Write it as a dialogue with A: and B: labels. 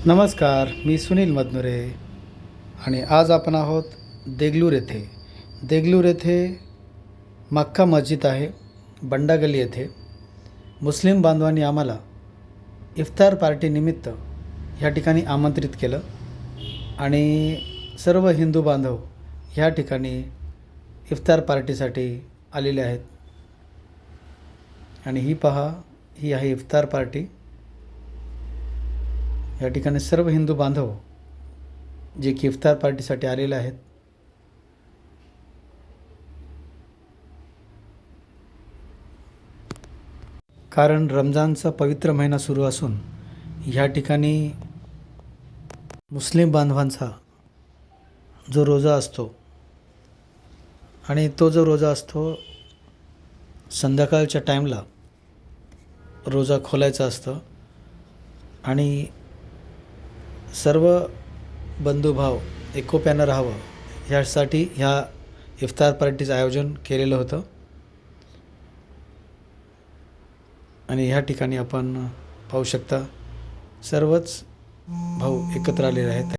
A: नमस्कार, मी सुनील मदनुरे आणि आज आपण आहोत देगलूर येथे. देगलूर येथे मक्का मस्जिद आहे, बंडा गल्ली येथे. मुस्लिम बांधवांनी आम्हाला इफ्तार पार्टीनिमित्त ह्या ठिकाणी आमंत्रित केलं आणि सर्व हिंदू बांधव ह्या ठिकाणी इफ्तार पार्टीसाठी आलेले आहेत. आणि ही पहा, ही आहे इफ्तार पार्टी. या ठिकाणी सर्व हिंदू बांधव जे की इफ्तार पार्टीसाठी आलेले आहेत. कारण रमजानचा पवित्र महिना सुरू असून ह्या ठिकाणी मुस्लिम बांधवांचा जो रोजा असतो आणि तो जो रोजा असतो संध्याकाळच्या टाईमला रोजा खोलायचा असतं आणि सर्व बंधुभाव एकोप्यानं राहावं ह्यासाठी ह्या इफ्तार पार्टीचं आयोजन केलेलं होतं. आणि ह्या ठिकाणी आपण पाहू शकता सर्वच भाऊ एकत्र आलेले आहेत.